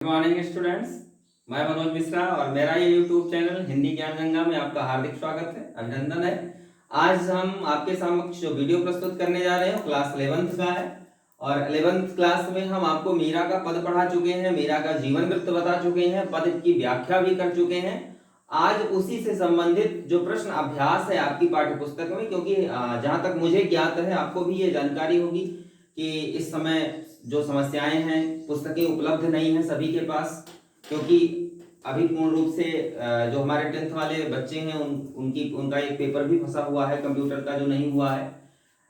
Good morning students. मैं मनोज मिश्रा और मेरा ये यूट्यूब चैनल हिंदी ज्ञान गंगा में आपका हार्दिक स्वागत है, अभिनंदन है। आज हम आपके समक्ष जो वीडियो प्रस्तुत करने जा रहे हैं क्लास 11th का है और 11th क्लास में हम आपको मीरा का पद पढ़ा चुके हैं, मीरा का जीवन वृत्त बता चुके हैं, पद की व्याख्या भी कर चुके हैं। आज उसी से संबंधित जो प्रश्न अभ्यास है आपकी पाठ्य पुस्तक में, क्योंकि जहां तक मुझे ज्ञात है आपको भी ये जानकारी होगी कि इस समय जो समस्याएं हैं पुस्तकें उपलब्ध नहीं है सभी के पास, क्योंकि अभी पूर्ण रूप से जो हमारे 10th वाले बच्चे हैं उनका एक पेपर भी फंसा हुआ है कंप्यूटर का, जो नहीं हुआ है।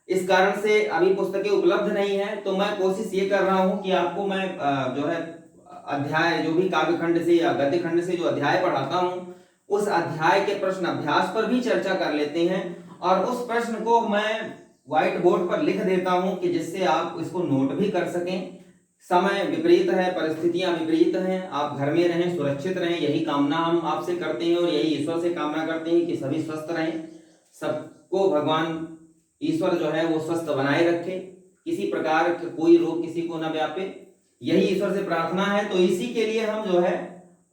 इस कारण से अभी पुस्तकें उपलब्ध नहीं है। तो मैं कोशिश ये कर रहा हूं कि आपको मैं जो है अध्याय जो भी काव्य खंड से या गद्य खंड से जो अध्याय पढ़ाता हूं उस अध्याय के प्रश्न अभ्यास पर भी चर्चा कर लेते हैं और उस प्रश्न को मैं व्हाइट बोर्ड पर लिख देता हूं कि जिससे आप इसको नोट भी कर सकें। समय विपरीत है, परिस्थितियां विपरीत हैं, आप घर में रहें, सुरक्षित रहें, यही कामना हम आपसे करते हैं और यही ईश्वर से कामना करते हैं कि सभी स्वस्थ रहें, सबको भगवान ईश्वर जो है वो स्वस्थ बनाए रखे, किसी प्रकार का कोई रोग किसी को न व्यापे, यही ईश्वर से प्रार्थना है। तो इसी के लिए हम जो है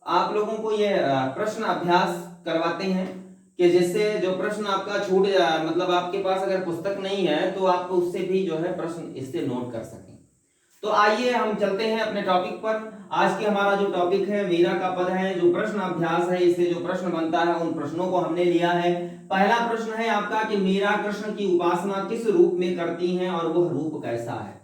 आप लोगों को ये प्रश्न अभ्यास करवाते हैं कि जिससे जो प्रश्न आपका छूट जाए, मतलब आपके पास अगर पुस्तक नहीं है तो आप उससे भी जो है प्रश्न इससे नोट कर सकें। तो आइए हम चलते हैं अपने टॉपिक पर। आज के हमारा जो टॉपिक है मीरा का पद है, जो प्रश्न अभ्यास है, इससे जो प्रश्न बनता है उन प्रश्नों को हमने लिया है। पहला प्रश्न है आपका कि मीरा कृष्ण की उपासना किस रूप में करती हैं और वह रूप कैसा है।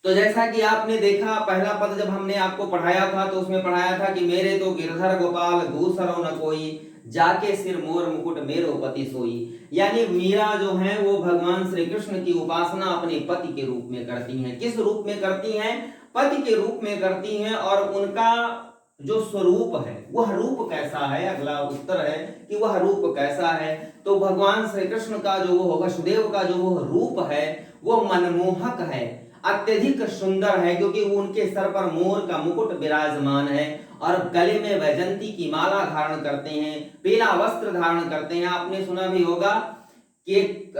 तो जैसा कि आपने देखा पहला पद जब हमने आपको पढ़ाया था तो उसमें पढ़ाया था कि मेरे तो गिरधर गोपाल दूसरो न कोई, जाके सिर मोर मुकुट मेरो पति सोई। यानी मीरा जो है वो भगवान श्री कृष्ण की उपासना अपने पति के रूप में करती हैं। किस रूप में करती हैं? पति के रूप में करती हैं। और उनका जो स्वरूप है वह रूप कैसा है, अगला उत्तर है कि वह रूप कैसा है। तो भगवान श्री कृष्ण का जो वो वसुदेव का जो वो रूप है वो मनमोहक है, अत्यधिक सुंदर है, क्योंकि उनके सर पर मोर का मुकुट विराजमान है और गले में वैजंती की माला धारण करते हैं, पीला वस्त्र धारण करते हैं। आपने सुना भी होगा कि एक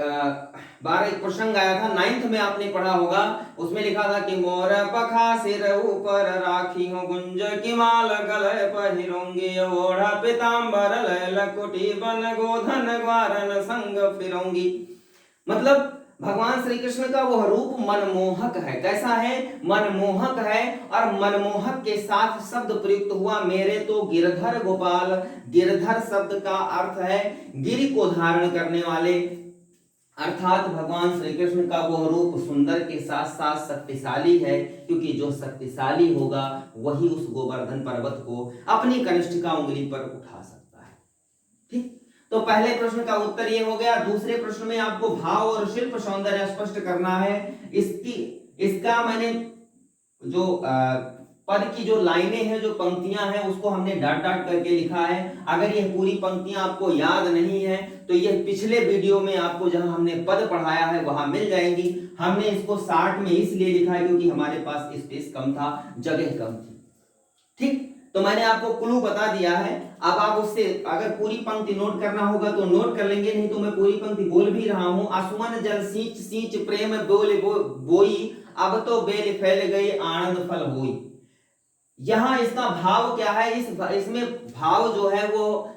बार एक प्रसंग आया था, 9th में आपने पढ़ा होगा, उसमें लिखा था कि मोर पखा सिर ऊपर राखी हो गुंज की माल गले पहिरोंगी, ओढ़ा पीतांबर लय लकुटी बन गोधन ग्वारन संग फिरोंगी। मतलब भगवान श्री कृष्ण का वह रूप मनमोहक है। कैसा है? मनमोहक है। और मनमोहक के साथ शब्द प्रयुक्त हुआ मेरे तो गिरधर गोपाल। गिरधर शब्द का अर्थ है गिरि को धारण करने वाले, अर्थात भगवान श्री कृष्ण का वह रूप सुंदर के साथ साथ शक्तिशाली है, क्योंकि जो शक्तिशाली होगा वही उस गोवर्धन पर्वत को अपनी कनिष्ठिका उंगली पर उठा सकता है। ठीक, तो पहले प्रश्न का उत्तर ये हो गया। दूसरे प्रश्न में आपको भाव और शिल्प सौंदर्य स्पष्ट करना है। इसका मैंने जो पद की जो लाइनें हैं, जो पंक्तियां हैं, उसको हमने डाट डाट करके लिखा है। अगर यह पूरी पंक्तियां आपको याद नहीं है तो यह पिछले वीडियो में आपको जहां हमने पद पढ़ाया है वहां मिल जाएंगी। हमने इसको 60 में इसलिए लिखा है क्योंकि हमारे पास स्पेस कम था, जगह कम थी। ठीक, तो मैंने आपको क्लू बता दिया है। अब आप उससे अगर पूरी पंक्ति नोट करना होगा तो नोट कर लेंगे, नहीं तो मैं पूरी पंक्ति बोल भी रहा हूं। आसुमन जल सींच सींच प्रेम बोल बोई, अब तो बेल फैल गई आनंद फल होई। यहां इसका भाव क्या है? इसमें भाव जो है वो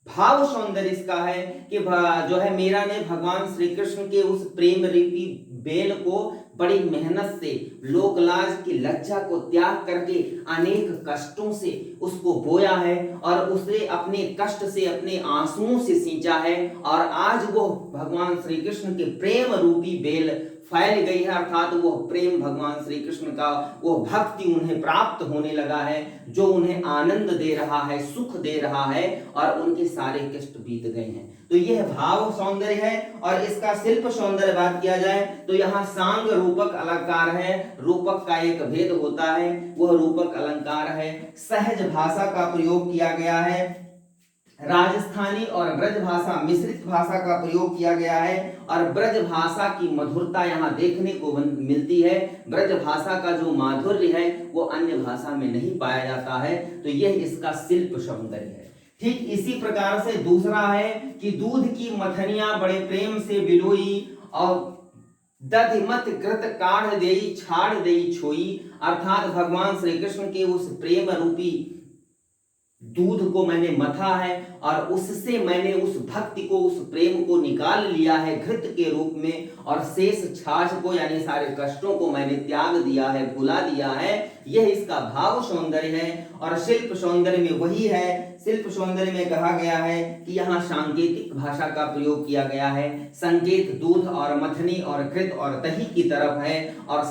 भाव सौंदर्य इसका है कि जो है मीरा ने भगवान श्री कृष्ण के उस प्रेम रूपी बेल को बड़ी मेहनत से, लोकलाज की लज्जा को त्याग करके अनेक कष्टों से उसको बोया है और उसे अपने कष्ट से, अपने आंसुओं से सींचा है और आज वो भगवान श्री कृष्ण के प्रेम रूपी बेल फैल गई है, अर्थात वो प्रेम भगवान श्री कृष्ण का वो भक्ति उन्हें प्राप्त होने लगा है, जो उन्हें आनंद दे रहा है, सुख दे रहा है और उनके सारे कष्ट बीत गए हैं। तो यह भाव सौंदर्य है। और इसका शिल्प सौंदर्य बात किया जाए तो यहाँ सांग रूपक अलंकार है। रूपक का एक भेद होता है, वह रूपक अलंकार है। सहज भाषा का प्रयोग किया गया है, राजस्थानी और ब्रज भाषा मिश्रित भाषा का प्रयोग किया गया है और ब्रज भाषा की मधुरता यहाँ देखने को मिलती है। ब्रज भाषा का जो माधुर्य है वो अन्य भाषा में नहीं पाया जाता है। तो यह इसका शिल्प सौंदर्य है। ठीक इसी प्रकार से दूसरा है कि दूध की मथनियां बड़े प्रेम से बिलोई और दधिमत कृत काढ़ देई छाड़ देई छोई, अर्थात भगवान श्री कृष्ण के उस प्रेम रूपी दूध को मैंने मथा है और उससे मैंने उस भक्ति को, उस प्रेम को निकाल लिया है घृत के रूप में, और शेष छाछ को यानी सारे कष्टों को मैंने त्याग दिया है, भुला दिया है। यह इसका भाव सौंदर्य है। और शिल्प सौंदर्य में वही है, शिल्प सौंदर्य में कहा गया है कि यहाँ सांकेतिक भाषा का प्रयोग किया गया है। संकेत दूध और मथनी और घृत और दही की तरफ है, और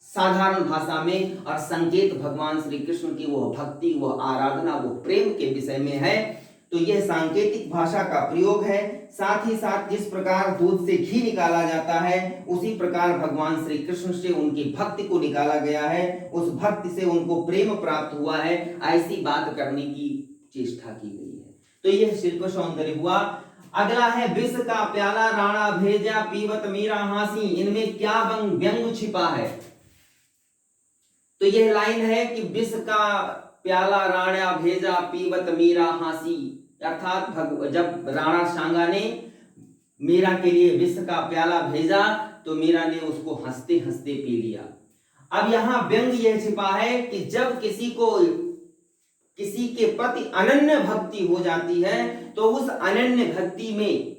साधारण भाषा में, और संकेत भगवान श्री कृष्ण की वो भक्ति, वो आराधना, वो प्रेम के विषय में है। तो यह सांकेतिक भाषा का प्रयोग है। साथ ही साथ जिस प्रकार दूध से घी निकाला जाता है, उसी प्रकार भगवान श्री कृष्ण से उनकी भक्ति को निकाला गया है, उस भक्ति से उनको प्रेम प्राप्त हुआ है, ऐसी बात करने की चेष्टा की गई है। तो यह शिल्प सौंदर्य हुआ। अगला है विष का प्याला राणा भेजा पीवत मीरा हासी, इनमें क्या व्यंग छिपा है? तो यह लाइन है कि विष का प्याला राणा भेजा पीवत मीरा हासी, अर्थात जब राणा सांगा ने मीरा के लिए विष का प्याला भेजा तो मीरा ने उसको हंसते हंसते पी लिया। अब यहाँ व्यंग यह छिपा है कि जब किसी के प्रति अनन्य भक्ति हो जाती है तो उस अनन्य भक्ति में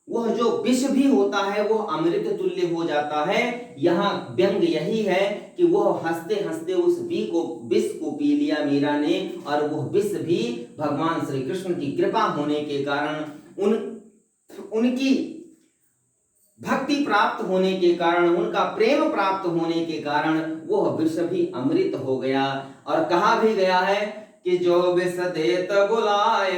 वह जो विष भी होता है वह अमृत तुल्य हो जाता है। यहाँ व्यंग यही है कि वह हंसते हंसते उस विष को पी लिया मीरा ने, और वह विष भी भगवान श्री कृष्ण की कृपा होने के कारण, उनकी भक्ति प्राप्त होने के कारण, उनका प्रेम प्राप्त होने के कारण वह विष भी अमृत हो गया। और कहा भी गया है कि जो विष देत बुलाय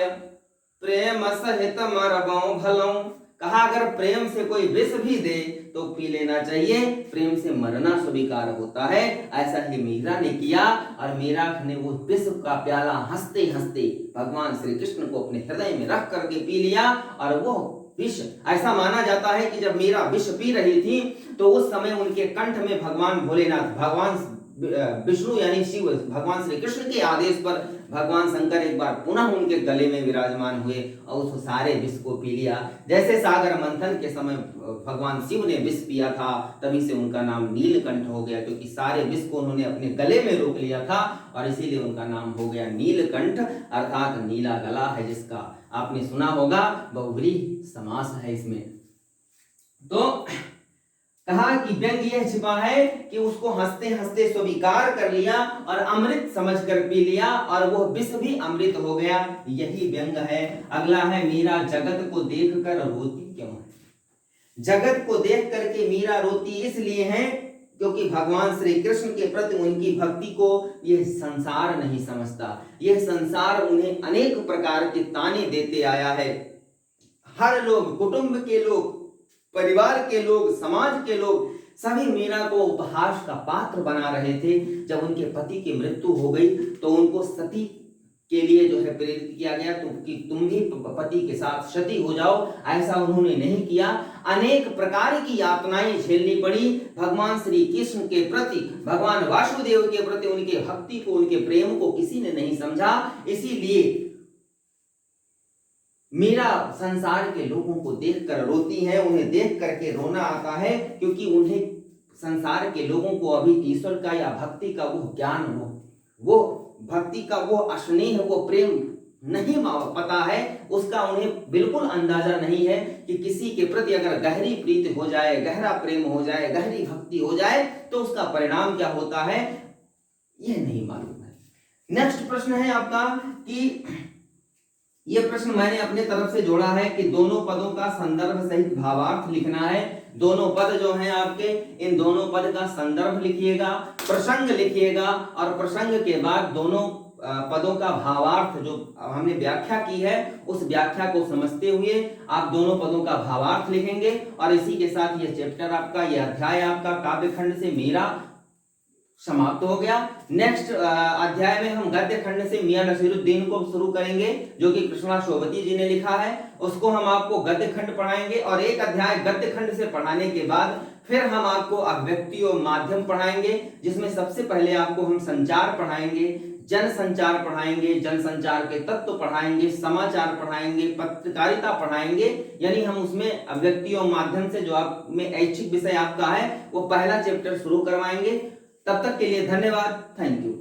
प्रेम सहित मरबों भलों, कहा अगर प्रेम से कोई विष भी दे तो पी लेना चाहिए, प्रेम से मरना स्वीकार होता है। ऐसा ही मीरा ने किया, और मीरा ने वो विष का प्याला हंसते हंसते भगवान श्री कृष्ण को अपने हृदय में रख करके पी लिया। और वो विष, ऐसा माना जाता है कि जब मीरा विष पी रही थी तो उस समय उनके कंठ में भगवान भोलेनाथ, भगवान विष्णु यानी शिव, भगवान श्री कृष्ण के आदेश पर भगवान शंकर एक बार पुनः उनके गले में विराजमान हुए और उस सारे विष को पी लिया। जैसे सागर मंथन के समय भगवान शिव ने विष पिया था, तभी से उनका नाम नीलकंठ हो गया, क्योंकि सारे विष को उन्होंने अपने गले में रोक लिया था और इसीलिए उनका नाम हो गया नीलकंठ, अर्थात नीला गला है, जिसका आपने सुना होगा, बहुव्रीहि समास है इसमें। तो कहा कि व्यंग यह छिपा है कि उसको हंसते हंसते स्वीकार कर लिया और अमृत समझकर पी लिया, और वो विष भी अमृत हो गया, यही व्यंग है। अगला है मीरा जगत को देखकर रोती क्यों है? जगत को देख करके मीरा रोती इसलिए है क्योंकि भगवान श्री कृष्ण के प्रति उनकी भक्ति को यह संसार नहीं समझता। यह संसार उन्हें अनेक प्रकार के ताने देते आया है। हर लोग, कुटुंब के लोग, परिवार के लोग, समाज के लोग, सभी मीरा को उपहास का पात्र बना रहे थे। जब उनके पति की मृत्यु हो गई तो उनको सती के लिए जो है प्रेरित किया गया कि तुम भी पति के साथ सती हो जाओ। ऐसा उन्होंने नहीं किया। अनेक प्रकार की यातनाएं झेलनी पड़ी भगवान श्री कृष्ण के प्रति, भगवान वासुदेव के प्रति। उनके भक्ति को, उनके प्रेम को किसी ने नहीं समझा। इसीलिए मीरा संसार के लोगों को देखकर रोती है। उन्हें देख करके रोना आता है क्योंकि उन्हें संसार के लोगों को अभी ईश्वर का या भक्ति का वो ज्ञान, वो भक्ति का वो स्नेह, वो प्रेम नहीं पता है। उसका उन्हें बिल्कुल अंदाजा नहीं है कि किसी के प्रति अगर गहरी प्रीति हो जाए, गहरा प्रेम हो जाए, गहरी भक्ति हो जाए तो उसका परिणाम क्या होता है, यह नहीं मालूम है। नेक्स्ट प्रश्न है आपका कि ये प्रश्न मैंने अपने तरफ से जोड़ा है कि दोनों पदों का संदर्भ सहित भावार्थ लिखना है। दोनों पद जो हैं आपके, इन दोनों पद का संदर्भ लिखिएगा, प्रसंग लिखिएगा, और प्रसंग के बाद दोनों पदों का भावार्थ जो हमने व्याख्या की है उस व्याख्या को समझते हुए आप दोनों पदों का भावार्थ लिखेंगे। और इसी के साथ ये चैप्टर आपका, ये अध्याय आपका काव्यखंड से मीरा समाप्त हो गया। नेक्स्ट अध्याय में हम गद्य खंड से मियां नसीरुद्दीन को शुरू करेंगे, जो कि कृष्णा शोभती जी ने लिखा है। उसको हम आपको गद्य खंड पढ़ाएंगे और एक अध्याय गद्य खंड से पढ़ाने के बाद फिर हम आपको अभिव्यक्ति और माध्यम पढ़ाएंगे, जिसमें सबसे पहले आपको हम संचार पढ़ाएंगे, जनसंचार पढ़ाएंगे, जनसंचार के तत्व पढ़ाएंगे, समाचार पढ़ाएंगे, पत्रकारिता पढ़ाएंगे। यानी हम उसमें अभिव्यक्ति और माध्यम से जो आप में ऐच्छिक विषय आपका है वो पहला चैप्टर शुरू करवाएंगे। तब तक के लिए धन्यवाद। Thank you.